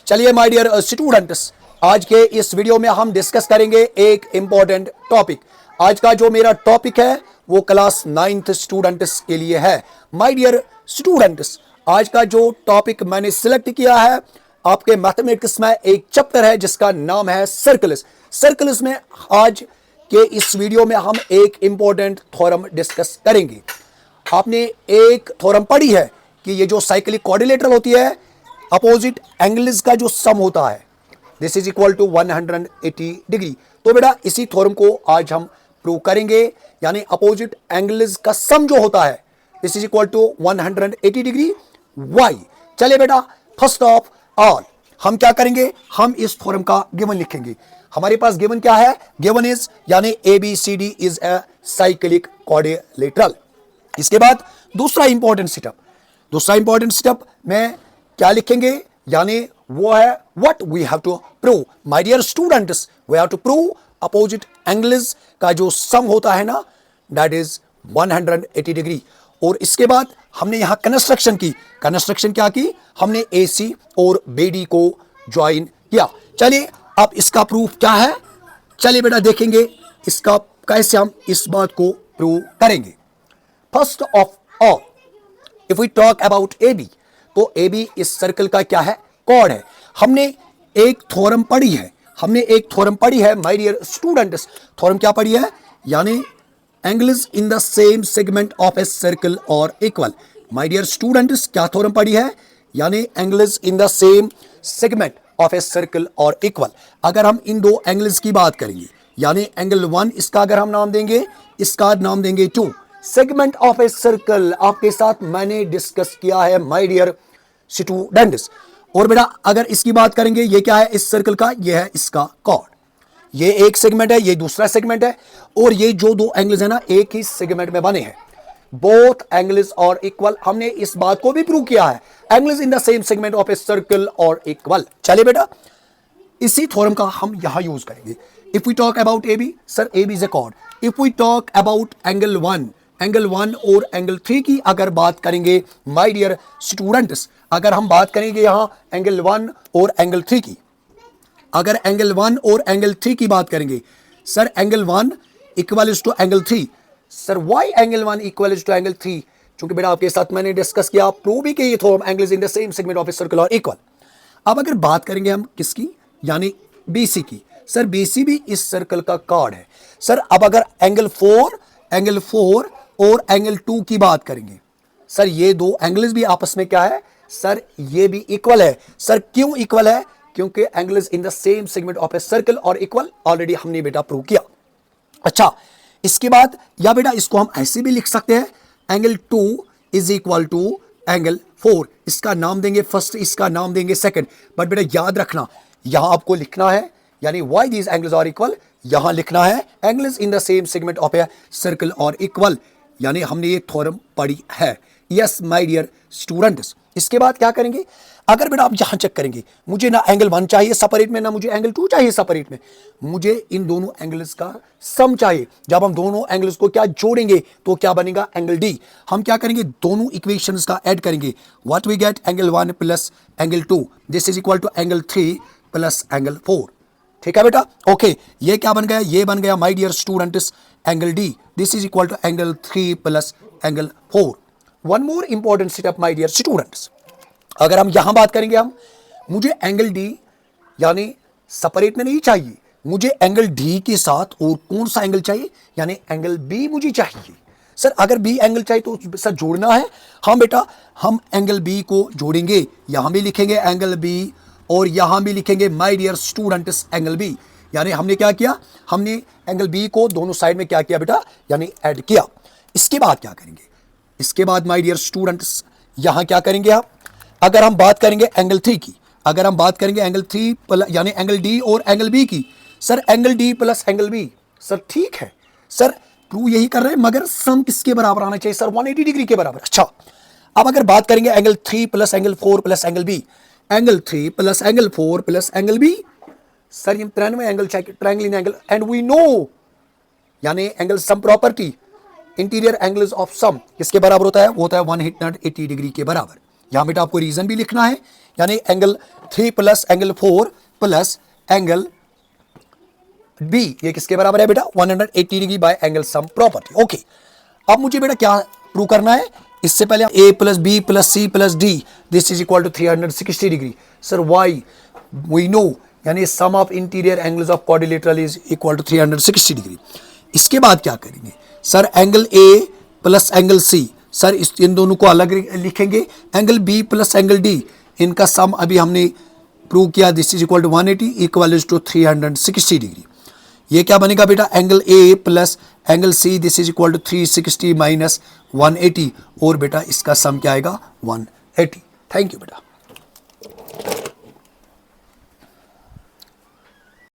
चलिए my dear students, आज के इस वीडियो में हम डिस्कस करेंगे एक इंपॉर्टेंट टॉपिक। आज का जो मेरा टॉपिक है वो क्लास 9th स्टूडेंट्स के लिए है। माय डियर स्टूडेंट्स, आज का जो टॉपिक मैंने सिलेक्ट किया है आपके मैथमेटिक्स में एक चैप्टर है जिसका नाम है सर्कल्स। सर्कल्स में आज के इस वीडियो में हम एक इंपॉर्टेंट थ्योरम डिस्कस करेंगे। आपने एक थ्योरम पढ़ी है कि ये जो साइक्लिक क्वाड्रिलेटरल होती है, अपोजिट एंगल्स का जो सम होता है this is equal to 180 degree. तो बेटा इसी थ्योरम को आज हम प्रूव करेंगे, यानी अपोजिट एंगल्स का सम जो होता है this is equal to 180 degree why. चलिए बेटा, फर्स्ट ऑफ ऑल हम क्या करेंगे, हम इस थ्योरम का गिवन लिखेंगे। हमारे पास गिवन क्या है, गिवन इज यानी ABCD is a cyclic quadrilateral. इसके बाद दूसरा इंपॉर्टेंट स्टेप में क्या लिखेंगे, यानी वो है what we have to prove. My dear students, we have to prove opposite angles का जो सम होता है ना दैट इज 180 डिग्री। और इसके बाद हमने यहां कंस्ट्रक्शन क्या की, हमने AC और BD को ज्वाइन किया। चलिए अब इसका प्रूफ क्या है, चलिए बेटा देखेंगे इसका कैसे हम इस बात को प्रूव करेंगे। First of all if we talk about AB, तो AB इस सर्कल का क्या है, कॉर्ड है। हमने एक थ्योरम पढ़ी है माय डियर स्टूडेंट्स। थ्योरम क्या पढ़ी है, यानी angles in the same segment of a circle और इक्वल। माय डियर स्टूडेंट्स, क्या थ्योरम पढ़ी है, यानी angles in the same segment of a circle और इक्वल। अगर हम इन दो एंगल्स की बात करेंगे, यानी एंगल 1 इसका अगर हम नाम देंगे, इसका नाम देंगे 2। सेगमेंट ऑफ ए सर्कल आपके साथ मैंने डिस्कस किया है माय डियर स्टूडेंट्स। और बेटा अगर इसकी बात करेंगे, ये क्या है इस सर्कल का, ये है इसका कॉर्ड। ये एक सेगमेंट है, ये दूसरा सेगमेंट है, और ये जो दो एंगल्स है ना एक ही सेगमेंट में बने हैं। बोथ एंगल्स और इक्वल, हमने इस बात को भी प्रूव किया है, angles in the same segment of a circle और इक्वल। चलिए बेटा इसी थ्योरम का हम यहां यूज करेंगे। If we talk about AB, sir AB is a chord. If we talk about angle 1 और एंगल 3 की अगर बात करेंगे माय डियर स्टूडेंट्स, अगर हम बात करेंगे यहां एंगल 1 और एंगल 3 की, अगर एंगल 1 और एंगल 3 की बात करेंगे, sir angle 1 equal to angle 3। Sir why angle 1 equal to angle 3, क्योंकि बेटा आपके साथ मैंने डिस्कस किया, प्रूव भी किया theorem angles in the same segment of a circle और इक्वल। अब अगर बात करेंगे हम किसकी, यानी BC की, सर BC भी इस सर्कल का कॉर्ड है। सर अब अगर एंगल 4 और एंगल 2 की बात करेंगे, सर ये दो एंगल्स भी आपस में क्या है, सर ये भी इक्वल है। सर क्यों इक्वल है, क्योंकि angles in the same segment of a circle और इक्वल ऑलरेडी हमने बेटा प्रूव किया। अच्छा, इसके बाद या बेटा इसको हम ऐसे भी लिख सकते हैं, angle 2 is equal to angle 4। इसका नाम देंगे फर्स्ट, इसका नाम देंगे सेकंड। बट बेटा याद रखना यहां आपको लिखना है, यानी why these angles are equal, यहां लिखना है angles in the same segment of a circle और इक्वल, यानी हमने ये थ्योरम पढ़ी है। यस माय डियर स्टूडेंट्स, इसके बाद क्या करेंगे, अगर बेटा आप यहां चेक करेंगे, मुझे ना एंगल 1 चाहिए सेपरेट में, ना मुझे एंगल 2 चाहिए सेपरेट में, मुझे इन दोनों एंगल्स का सम चाहिए। जब हम दोनों एंगल्स को क्या जोड़ेंगे तो क्या बनेगा, एंगल D। हम क्या करेंगे, दोनों इक्वेशंस का ऐड करेंगे। What we get, angle 1 plus angle 2 this is equal to angle 3 plus angle 4। ठीक है बेटा, ओके। ये क्या बन गया, ये बन गया my dear students angle D, this is equal to angle 3 plus angle 4। One more important step my dear students, अगर हम यहां बात करेंगे, हम मुझे एंगल D यानी सेपरेट में नहीं चाहिए, मुझे एंगल D के साथ और कौन सा एंगल चाहिए, यानी एंगल B मुझे चाहिए। सर अगर B एंगल चाहिए तो सर जोड़ना है, हाँ बेटा हम एंगल B को जोड़ेंगे। यहां भी लिखेंगे एंगल B और यहां भी लिखेंगे my dear students angle B, यानी हमने क्या किया, हमने एंगल B को दोनों साइड में क्या किया बेटा, यानी ऐड किया। इसके बाद क्या करेंगे, इसके बाद माय डियर स्टूडेंट्स यहां क्या करेंगे आप, अगर हम बात करेंगे एंगल 3 की, अगर हम बात करेंगे एंगल 3 यानी एंगल D और एंगल B की, sir angle D plus angle B, sir ठीक है, सर प्रूव यही कर रहे हैं, मगर सम किसके बराबर आना चाहिए, सर 180 डिग्री के बराबर। अच्छा, अब अगर बात करेंगे angle 3 plus angle 4 plus angle B, angle 3 plus angle 4 plus angle B, sir ये 93 एंगल चाहिए, triangle angle, and we know यानी angle sum property, interior angles of sum किसके बराबर होता है, वो होता है 180 डिग्री के बराबर। यहां बेटा आपको रीजन भी लिखना है, यानी angle 3 plus angle 4 plus angle B, ये किसके बराबर है बेटा? 180 degree by angle sum property. Okay, अब मुझे बेटा क्या प्रूव करना है? इससे पहले a plus B plus C plus D this is equal to 360 degree. Sir why? We know, यानी sum of interior angles of quadrilateral is equal to 360 degree. इसके बाद क्या करेंगे sir? Angle a plus angle C, sir इन दोनों को अलग लिखेंगे। Angle b plus angle d, इनका सम अभी हमने प्रूव किया, this is equal to 180 equal to 360 degree. ये क्या बनेगा बेटा? Angle a plus angle c this is equal to 360 minus 180, और बेटा इसका सम क्या आएगा? 180। थैंक यू बेटा।